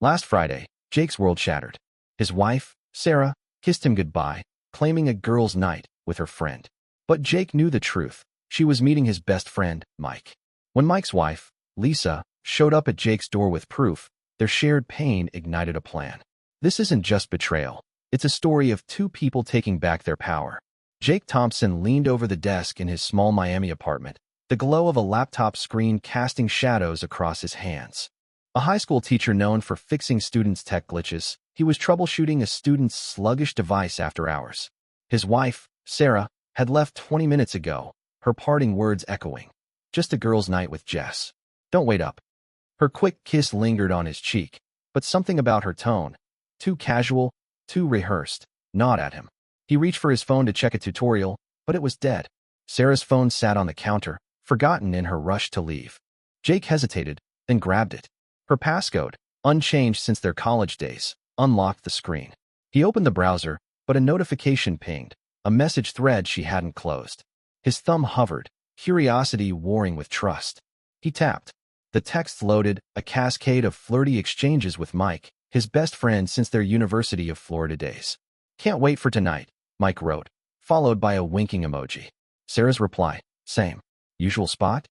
Last Friday, Jake's world shattered. His wife, Sarah, kissed him goodbye, claiming a girls' night with her friend. But Jake knew the truth. She was meeting his best friend, Mike. When Mike's wife, Lisa, showed up at Jake's door with proof, their shared pain ignited a plan. This isn't just betrayal. It's a story of two people taking back their power. Jake Thompson leaned over the desk in his small Miami apartment, the glow of a laptop screen casting shadows across his hands. A high school teacher known for fixing students' tech glitches, he was troubleshooting a student's sluggish device after hours. His wife, Sarah, had left 20 minutes ago, her parting words echoing. Just a girl's night with Jess. Don't wait up. Her quick kiss lingered on his cheek, but something about her tone, too casual, too rehearsed, gnawed at him. He reached for his phone to check a tutorial, but it was dead. Sarah's phone sat on the counter, forgotten in her rush to leave. Jake hesitated, then grabbed it. Her passcode, unchanged since their college days, unlocked the screen. He opened the browser, but a notification pinged, a message thread she hadn't closed. His thumb hovered, curiosity warring with trust. He tapped. The text loaded, a cascade of flirty exchanges with Mike, his best friend since their University of Florida days. Can't wait for tonight, Mike wrote, followed by a winking emoji. Sarah's reply, same. Usual spot?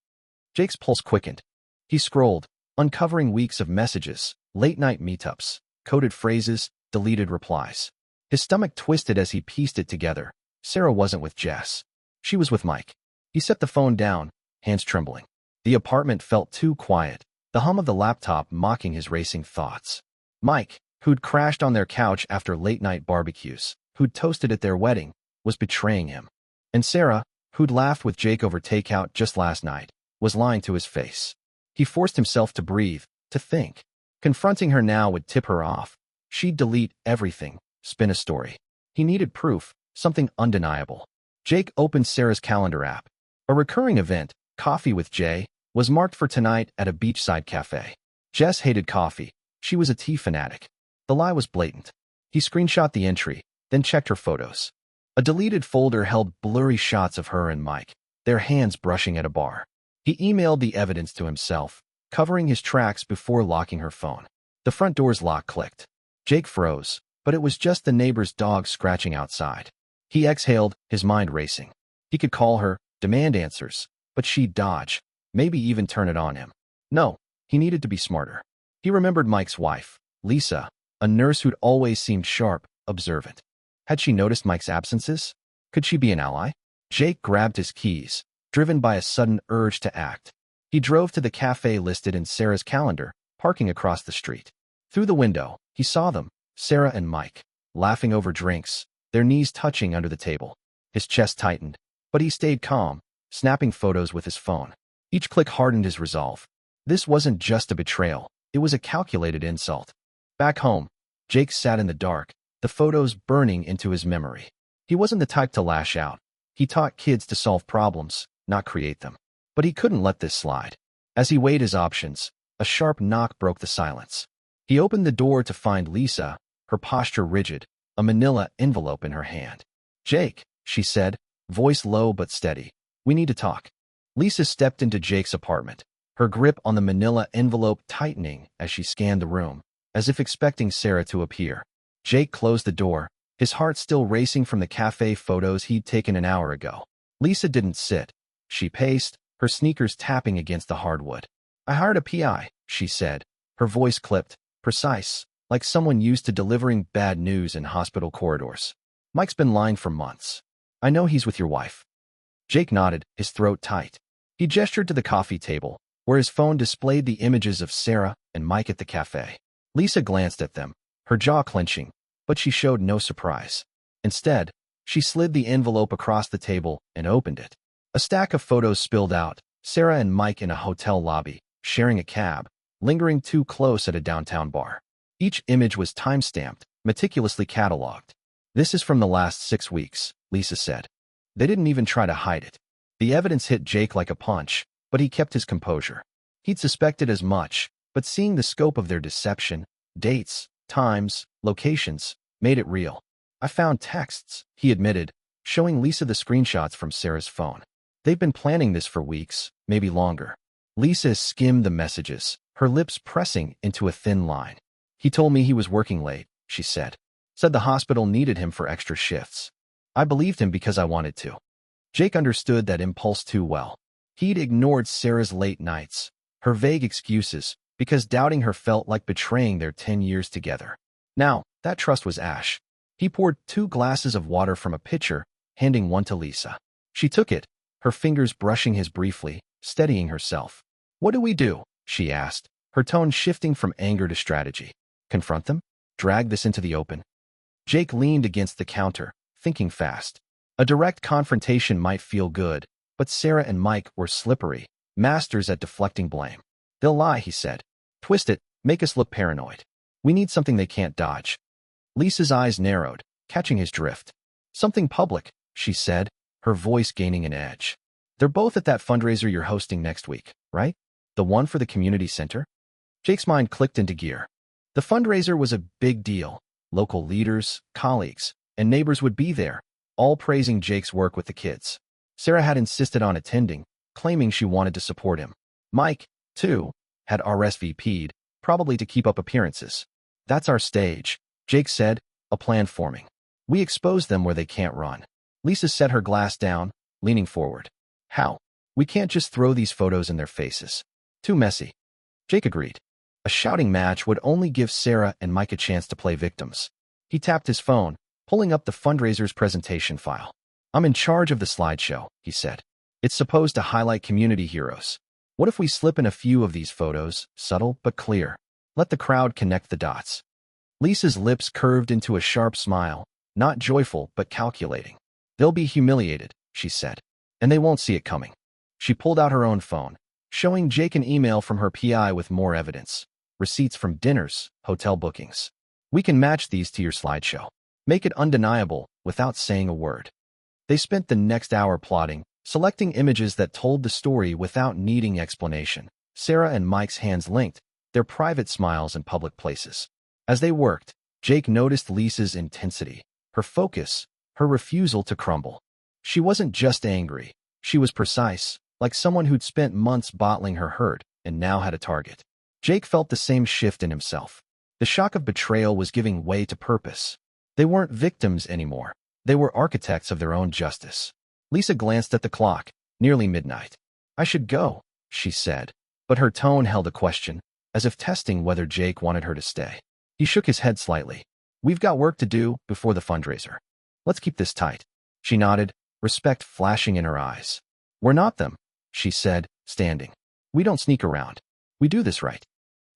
Jake's pulse quickened. He scrolled, uncovering weeks of messages, late-night meetups, coded phrases, deleted replies. His stomach twisted as he pieced it together. Sarah wasn't with Jess. She was with Mike. He set the phone down, hands trembling. The apartment felt too quiet, the hum of the laptop mocking his racing thoughts. Mike, who'd crashed on their couch after late-night barbecues, who'd toasted at their wedding, was betraying him. And Sarah, who'd laughed with Jake over takeout just last night, was lying to his face. He forced himself to breathe, to think. Confronting her now would tip her off. She'd delete everything, spin a story. He needed proof, something undeniable. Jake opened Sarah's calendar app. A recurring event, Coffee with Jay, was marked for tonight at a beachside cafe. Jess hated coffee. She was a tea fanatic. The lie was blatant. He screenshot the entry, then checked her photos. A deleted folder held blurry shots of her and Mike, their hands brushing at a bar. He emailed the evidence to himself, covering his tracks before locking her phone. The front door's lock clicked. Jake froze, but it was just the neighbor's dog scratching outside. He exhaled, his mind racing. He could call her, demand answers, but she'd dodge, maybe even turn it on him. No, he needed to be smarter. He remembered Mike's wife, Lisa, a nurse who'd always seemed sharp, observant. Had she noticed Mike's absences? Could she be an ally? Jake grabbed his keys, driven by a sudden urge to act. He drove to the cafe listed in Sarah's calendar, parking across the street. Through the window, he saw them, Sarah and Mike, laughing over drinks, their knees touching under the table. His chest tightened, but he stayed calm, snapping photos with his phone. Each click hardened his resolve. This wasn't just a betrayal, it was a calculated insult. Back home, Jake sat in the dark, the photos burning into his memory. He wasn't the type to lash out. He taught kids to solve problems, not create them. But he couldn't let this slide. As he weighed his options, a sharp knock broke the silence. He opened the door to find Lisa, her posture rigid, a manila envelope in her hand. Jake, she said, voice low but steady. We need to talk. Lisa stepped into Jake's apartment, her grip on the manila envelope tightening as she scanned the room, as if expecting Sarah to appear. Jake closed the door, his heart still racing from the cafe photos he'd taken an hour ago. Lisa didn't sit. She paced, her sneakers tapping against the hardwood. I hired a PI, she said, her voice clipped, precise, like someone used to delivering bad news in hospital corridors. Mike's been lying for months. I know he's with your wife. Jake nodded, his throat tight. He gestured to the coffee table, where his phone displayed the images of Sarah and Mike at the cafe. Lisa glanced at them, her jaw clenching, but she showed no surprise. Instead, she slid the envelope across the table and opened it. A stack of photos spilled out, Sarah and Mike in a hotel lobby, sharing a cab, lingering too close at a downtown bar. Each image was time-stamped, meticulously cataloged. This is from the last 6 weeks, Lisa said. They didn't even try to hide it. The evidence hit Jake like a punch, but he kept his composure. He'd suspected as much, but seeing the scope of their deception, dates, times, locations, made it real. I found texts, he admitted, showing Lisa the screenshots from Sarah's phone. They've been planning this for weeks, maybe longer. Lisa skimmed the messages, her lips pressing into a thin line. He told me he was working late, she said. Said the hospital needed him for extra shifts. I believed him because I wanted to. Jake understood that impulse too well. He'd ignored Sarah's late nights, her vague excuses, because doubting her felt like betraying their 10 years together. Now, that trust was ash. He poured 2 glasses of water from a pitcher, handing one to Lisa. She took it, her fingers brushing his briefly, steadying herself. What do we do? She asked, her tone shifting from anger to strategy. Confront them? Drag this into the open? Jake leaned against the counter, thinking fast. A direct confrontation might feel good, but Sarah and Mike were slippery, masters at deflecting blame. They'll lie, he said. Twist it, make us look paranoid. We need something they can't dodge. Lisa's eyes narrowed, catching his drift. Something public, she said, her voice gaining an edge. They're both at that fundraiser you're hosting next week, right? The one for the community center? Jake's mind clicked into gear. The fundraiser was a big deal. Local leaders, colleagues, and neighbors would be there, all praising Jake's work with the kids. Sarah had insisted on attending, claiming she wanted to support him. Mike, too, had RSVP'd, probably to keep up appearances. That's our stage, Jake said, a plan forming. We expose them where they can't run. Lisa set her glass down, leaning forward. How? We can't just throw these photos in their faces. Too messy. Jake agreed. A shouting match would only give Sarah and Mike a chance to play victims. He tapped his phone, pulling up the fundraiser's presentation file. I'm in charge of the slideshow, he said. It's supposed to highlight community heroes. What if we slip in a few of these photos, subtle but clear? Let the crowd connect the dots. Lisa's lips curved into a sharp smile, not joyful but calculating. They'll be humiliated, she said, and they won't see it coming. She pulled out her own phone, showing Jake an email from her PI with more evidence. Receipts from dinners, hotel bookings. We can match these to your slideshow. Make it undeniable without saying a word. They spent the next hour plotting, selecting images that told the story without needing explanation. Sarah and Mike's hands linked, their private smiles in public places. As they worked, Jake noticed Lisa's intensity, her focus, her refusal to crumble. She wasn't just angry. She was precise, like someone who'd spent months bottling her hurt and now had a target. Jake felt the same shift in himself. The shock of betrayal was giving way to purpose. They weren't victims anymore. They were architects of their own justice. Lisa glanced at the clock, nearly midnight. I should go, she said, but her tone held a question, as if testing whether Jake wanted her to stay. He shook his head slightly. We've got work to do before the fundraiser. Let's keep this tight. She nodded, respect flashing in her eyes. We're not them, she said, standing. We don't sneak around. We do this right.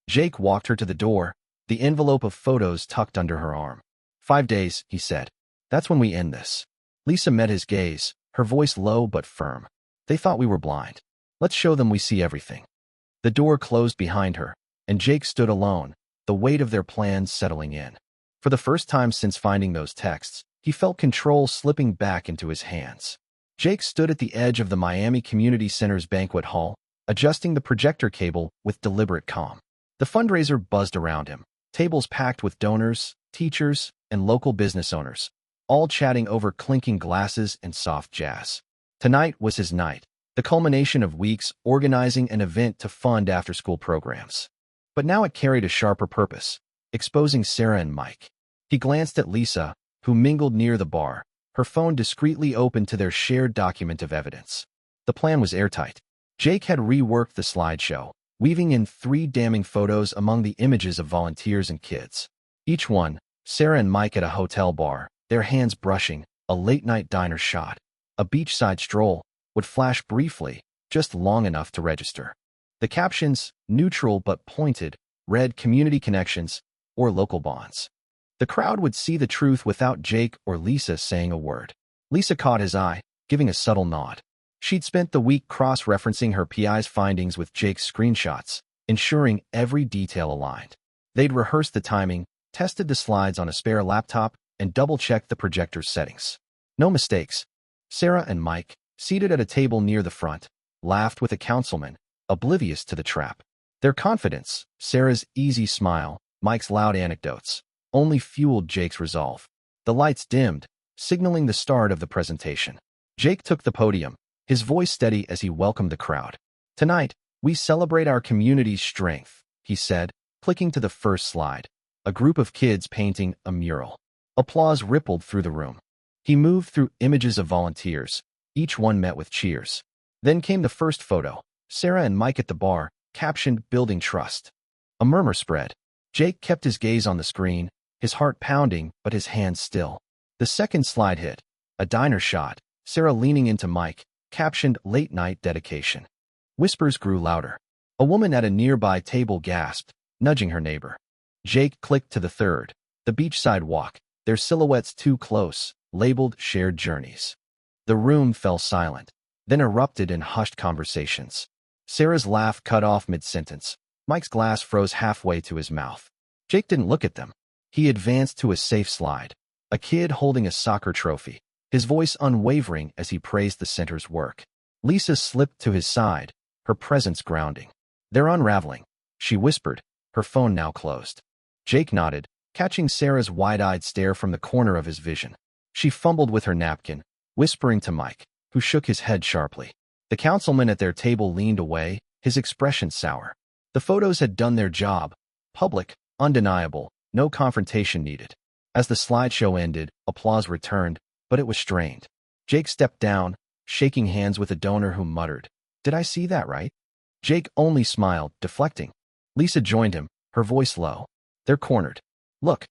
Jake walked her to the door, the envelope of photos tucked under her arm. 5 days, he said. That's when we end this. Lisa met his gaze, her voice low but firm. They thought we were blind. Let's show them we see everything. The door closed behind her, and Jake stood alone, the weight of their plans settling in. For the first time since finding those texts, he felt control slipping back into his hands. Jake stood at the edge of the Miami Community Center's banquet hall, adjusting the projector cable with deliberate calm. The fundraiser buzzed around him, tables packed with donors, teachers, and local business owners, all chatting over clinking glasses and soft jazz. Tonight was his night, the culmination of weeks organizing an event to fund after-school programs. But now it carried a sharper purpose, exposing Sarah and Mike. He glanced at Lisa, who mingled near the bar, her phone discreetly open to their shared document of evidence. The plan was airtight. Jake had reworked the slideshow, weaving in 3 damning photos among the images of volunteers and kids. Each one, Sarah and Mike at a hotel bar, their hands brushing, a late-night diner shot, a beachside stroll, would flash briefly, just long enough to register. The captions, neutral but pointed, read community connections or local bonds. The crowd would see the truth without Jake or Lisa saying a word. Lisa caught his eye, giving a subtle nod. She'd spent the week cross-referencing her PI's findings with Jake's screenshots, ensuring every detail aligned. They'd rehearsed the timing, tested the slides on a spare laptop, and double-checked the projector's settings. No mistakes. Sarah and Mike, seated at a table near the front, laughed with a councilman, oblivious to the trap. Their confidence, Sarah's easy smile, Mike's loud anecdotes, only fueled Jake's resolve. The lights dimmed, signaling the start of the presentation. Jake took the podium, his voice steady as he welcomed the crowd. Tonight, we celebrate our community's strength, he said, clicking to the first slide. a group of kids painting a mural. Applause rippled through the room. He moved through images of volunteers. Each one met with cheers. Then came the first photo. Sarah and Mike at the bar, captioned Building Trust. A murmur spread. Jake kept his gaze on the screen, his heart pounding but his hands still. The second slide hit. A diner shot. Sarah leaning into Mike, captioned Late Night Dedication. Whispers grew louder. A woman at a nearby table gasped, nudging her neighbor. Jake clicked to the third. The beachside walk, their silhouettes too close, labeled Shared Journeys. The room fell silent, then erupted in hushed conversations. Sarah's laugh cut off mid-sentence. Mike's glass froze halfway to his mouth. Jake didn't look at them. He advanced to a safe slide. A kid holding a soccer trophy, his voice unwavering as he praised the center's work. Lisa slipped to his side, her presence grounding. "They're unraveling," she whispered, her phone now closed. Jake nodded, catching Sarah's wide-eyed stare from the corner of his vision. She fumbled with her napkin, whispering to Mike, who shook his head sharply. The councilman at their table leaned away, his expression sour. The photos had done their job. Public, undeniable, no confrontation needed. As the slideshow ended, applause returned, but it was strained. Jake stepped down, shaking hands with a donor who muttered, "Did I see that right?" Jake only smiled, deflecting. Lisa joined him, her voice low. "They're cornered. Look."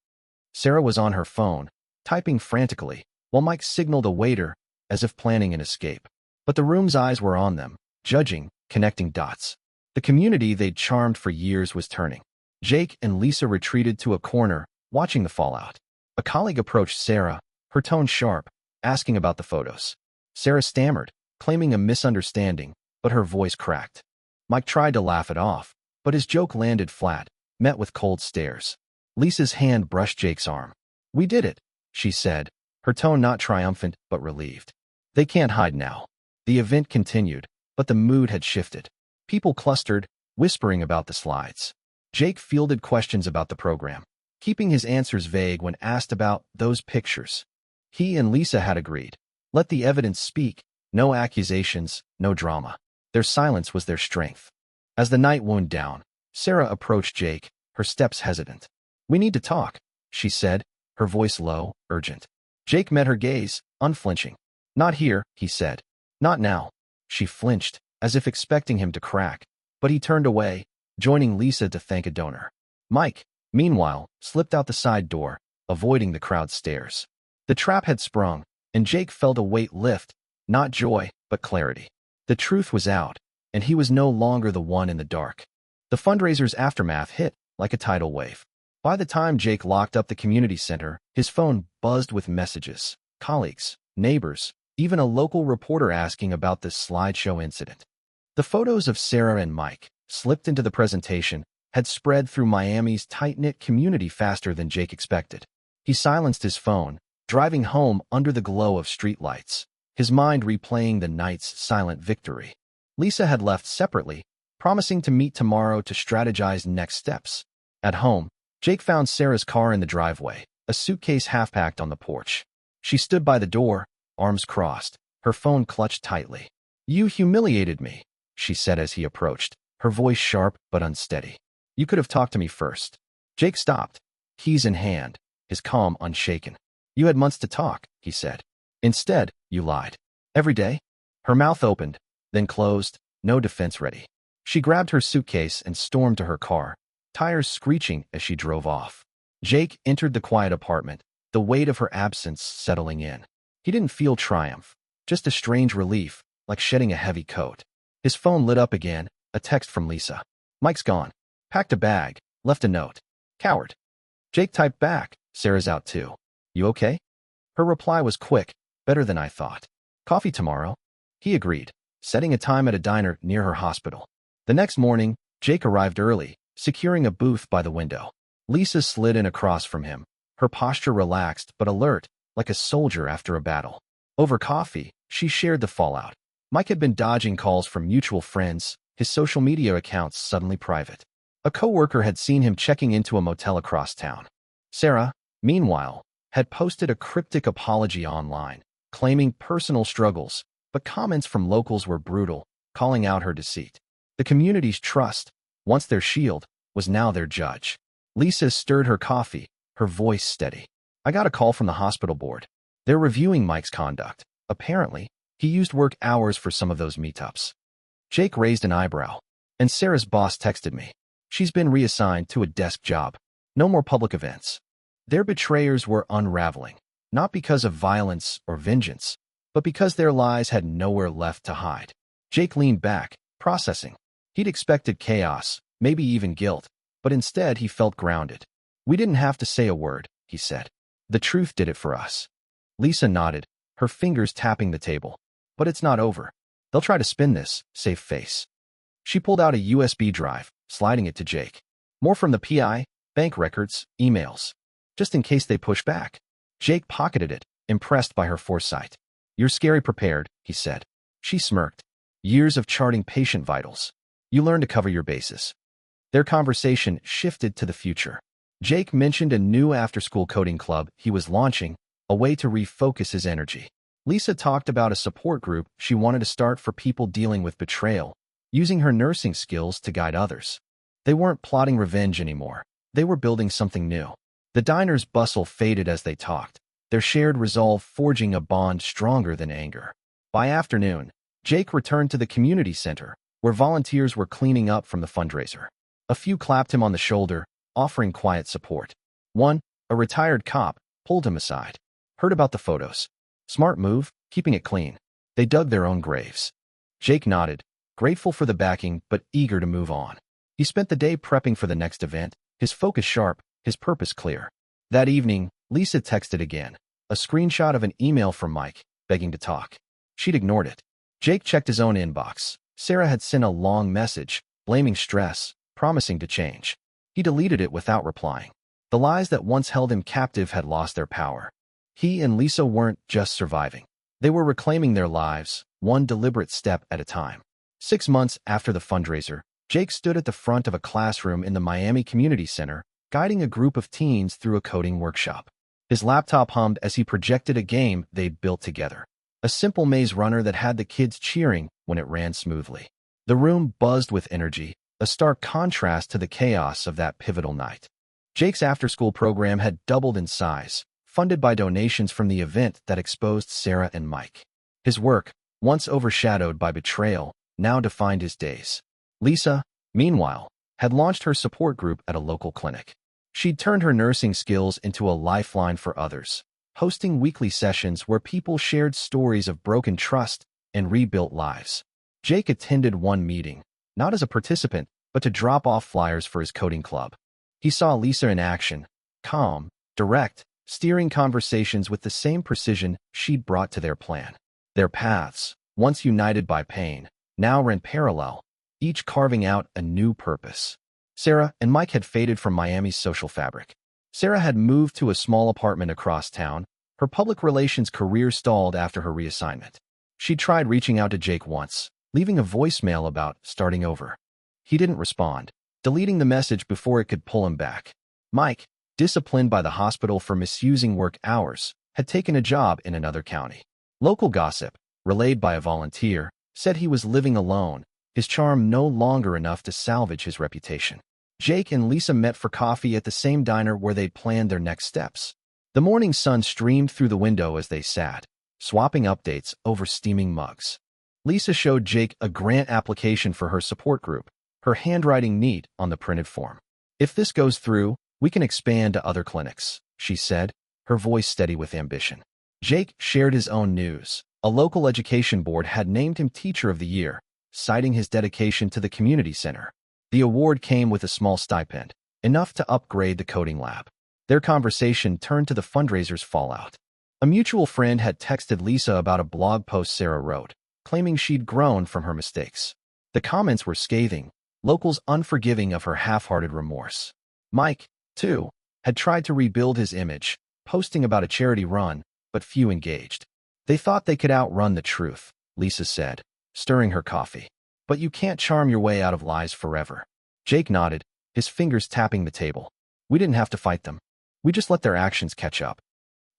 Sarah was on her phone, typing frantically, while Mike signaled a waiter, as if planning an escape. But the room's eyes were on them, judging, connecting dots. The community they'd charmed for years was turning. Jake and Lisa retreated to a corner, watching the fallout. A colleague approached Sarah, her tone sharp, asking about the photos. Sarah stammered, claiming a misunderstanding, but her voice cracked. Mike tried to laugh it off, but his joke landed flat, met with cold stares. Lisa's hand brushed Jake's arm. "We did it," she said, her tone not triumphant but relieved. "They can't hide now." The event continued, but the mood had shifted. People clustered, whispering about the slides. Jake fielded questions about the program, keeping his answers vague when asked about those pictures. He and Lisa had agreed. Let the evidence speak, no accusations, no drama. Their silence was their strength. As the night wound down, Sarah approached Jake, her steps hesitant. "We need to talk," she said, her voice low, urgent. Jake met her gaze, unflinching. "Not here," he said. "Not now." She flinched, as if expecting him to crack, but he turned away, joining Lisa to thank a donor. Mike, meanwhile, slipped out the side door, avoiding the crowd's stares. The trap had sprung, and Jake felt a weight lift, not joy, but clarity. The truth was out, and he was no longer the one in the dark. The fundraiser's aftermath hit like a tidal wave. By the time Jake locked up the community center, his phone buzzed with messages, colleagues, neighbors, even a local reporter asking about this slideshow incident. The photos of Sarah and Mike, slipped into the presentation, had spread through Miami's tight-knit community faster than Jake expected. He silenced his phone, driving home under the glow of streetlights, his mind replaying the night's silent victory. Lisa had left separately, promising to meet tomorrow to strategize next steps. At home, Jake found Sarah's car in the driveway, a suitcase half-packed on the porch. She stood by the door, arms crossed, her phone clutched tightly. "You humiliated me," she said as he approached, her voice sharp but unsteady. "You could have talked to me first." Jake stopped, keys in hand, his calm unshaken. "You had months to talk," he said. "Instead, you lied. Every day?" Her mouth opened, then closed, no defense ready. She grabbed her suitcase and stormed to her car, tires screeching as she drove off. Jake entered the quiet apartment, the weight of her absence settling in. He didn't feel triumph, just a strange relief, like shedding a heavy coat. His phone lit up again, a text from Lisa. "Mike's gone. Packed a bag, left a note. Coward." Jake typed back, "Sarah's out too. You okay?" Her reply was quick, "Better than I thought. Coffee tomorrow?" He agreed, setting a time at a diner near her hospital. The next morning, Jake arrived early, securing a booth by the window. Lisa slid in across from him, her posture relaxed but alert, like a soldier after a battle. Over coffee, she shared the fallout. Mike had been dodging calls from mutual friends, his social media accounts suddenly private. A coworker had seen him checking into a motel across town. Sarah, meanwhile, had posted a cryptic apology online, claiming personal struggles, but comments from locals were brutal, calling out her deceit. The community's trust, once their shield, was now their judge. Lisa stirred her coffee, her voice steady. I got a call from the hospital board. They're reviewing Mike's conduct. Apparently, he used work hours for some of those meetups. Jake raised an eyebrow. And Sarah's boss texted me. She's been reassigned to a desk job. No more public events. Their betrayers were unraveling, not because of violence or vengeance, but because their lies had nowhere left to hide. Jake leaned back, processing. He'd expected chaos, maybe even guilt, but instead he felt grounded. We didn't have to say a word, he said. The truth did it for us. Lisa nodded, her fingers tapping the table. But it's not over. They'll try to spin this, save face. She pulled out a USB drive, sliding it to Jake. More from the PI, bank records, emails. Just in case they push back. Jake pocketed it, impressed by her foresight. You're scary prepared, he said. She smirked. Years of charting patient vitals. You learn to cover your bases. Their conversation shifted to the future. Jake mentioned a new after-school coding club he was launching, a way to refocus his energy. Lisa talked about a support group she wanted to start for people dealing with betrayal, using her nursing skills to guide others. They weren't plotting revenge anymore. They were building something new. The diner's bustle faded as they talked, their shared resolve forging a bond stronger than anger. By afternoon, Jake returned to the community center, where volunteers were cleaning up from the fundraiser. A few clapped him on the shoulder, offering quiet support. One, a retired cop, pulled him aside. Heard about the photos. Smart move, keeping it clean. They dug their own graves. Jake nodded, grateful for the backing but eager to move on. He spent the day prepping for the next event, his focus sharp, his purpose clear. That evening, Lisa texted again, a screenshot of an email from Mike, begging to talk. She'd ignored it. Jake checked his own inbox. Sarah had sent a long message, blaming stress, promising to change. He deleted it without replying. The lies that once held him captive had lost their power. He and Lisa weren't just surviving. They were reclaiming their lives, one deliberate step at a time. 6 months after the fundraiser, Jake stood at the front of a classroom in the Miami Community Center, guiding a group of teens through a coding workshop. His laptop hummed as he projected a game they'd built together. A simple maze runner that had the kids cheering when it ran smoothly. The room buzzed with energy, a stark contrast to the chaos of that pivotal night. Jake's after-school program had doubled in size, funded by donations from the event that exposed Sarah and Mike. His work, once overshadowed by betrayal, now defined his days. Lisa, meanwhile, had launched her support group at a local clinic. She'd turned her nursing skills into a lifeline for others, hosting weekly sessions where people shared stories of broken trust and rebuilt lives. Jake attended one meeting, not as a participant, but to drop off flyers for his coding club. He saw Lisa in action, calm, direct, steering conversations with the same precision she'd brought to their plan. Their paths, once united by pain, now ran parallel, each carving out a new purpose. Sarah and Mike had faded from Miami's social fabric. Sarah had moved to a small apartment across town. Her public relations career stalled after her reassignment. She tried reaching out to Jake once, leaving a voicemail about starting over. He didn't respond, deleting the message before it could pull him back. Mike, disciplined by the hospital for misusing work hours, had taken a job in another county. Local gossip, relayed by a volunteer, said he was living alone, his charm no longer enough to salvage his reputation. Jake and Lisa met for coffee at the same diner where they'd planned their next steps. The morning sun streamed through the window as they sat, swapping updates over steaming mugs. Lisa showed Jake a grant application for her support group, her handwriting neat on the printed form. If this goes through, we can expand to other clinics, she said, her voice steady with ambition. Jake shared his own news. A local education board had named him Teacher of the Year, citing his dedication to the community center. The award came with a small stipend, enough to upgrade the coding lab. Their conversation turned to the fundraiser's fallout. A mutual friend had texted Lisa about a blog post Sarah wrote, claiming she'd grown from her mistakes. The comments were scathing, locals unforgiving of her half-hearted remorse. Mike, too, had tried to rebuild his image, posting about a charity run, but few engaged. They thought they could outrun the truth, Lisa said, stirring her coffee. But you can't charm your way out of lies forever. Jake nodded, his fingers tapping the table. We didn't have to fight them. We just let their actions catch up.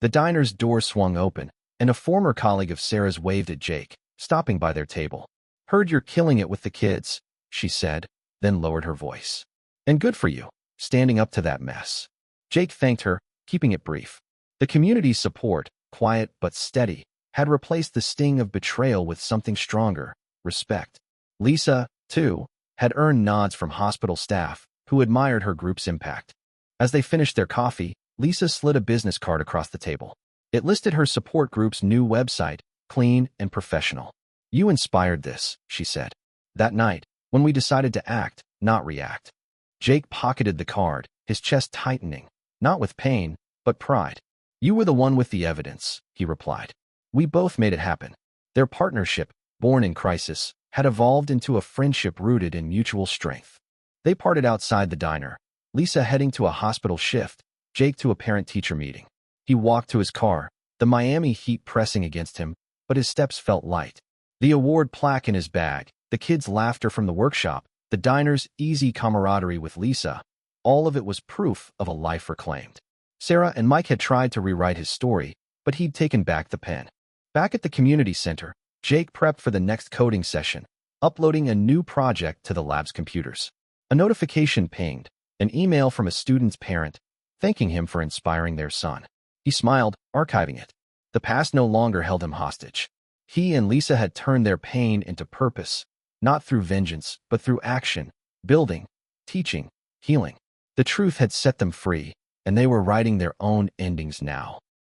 The diner's door swung open, and a former colleague of Sarah's waved at Jake, stopping by their table. Heard you're killing it with the kids, she said, then lowered her voice. And good for you. standing up to that mess. Jake thanked her, keeping it brief. The community's support, quiet but steady, had replaced the sting of betrayal with something stronger: respect. Lisa, too, had earned nods from hospital staff, who admired her group's impact. As they finished their coffee, Lisa slid a business card across the table. It listed her support group's new website, clean and professional. "You inspired this," she said. "That night, when we decided to act, not react." Jake pocketed the card, his chest tightening, not with pain, but pride. "You were the one with the evidence," he replied. "We both made it happen." Their partnership, born in crisis, had evolved into a friendship rooted in mutual strength. They parted outside the diner, Lisa heading to a hospital shift, Jake to a parent-teacher meeting. He walked to his car, the Miami heat pressing against him, but his steps felt light. The award plaque in his bag, the kids' laughter from the workshop, the diner's easy camaraderie with Lisa, all of it was proof of a life reclaimed. Sarah and Mike had tried to rewrite his story, but he'd taken back the pen. Back at the community center, Jake prepped for the next coding session, uploading a new project to the lab's computers. A notification pinged, an email from a student's parent, thanking him for inspiring their son. He smiled, archiving it. The past no longer held him hostage. He and Lisa had turned their pain into purpose, not through vengeance, but through action, building, teaching, healing. The truth had set them free, and they were writing their own endings now.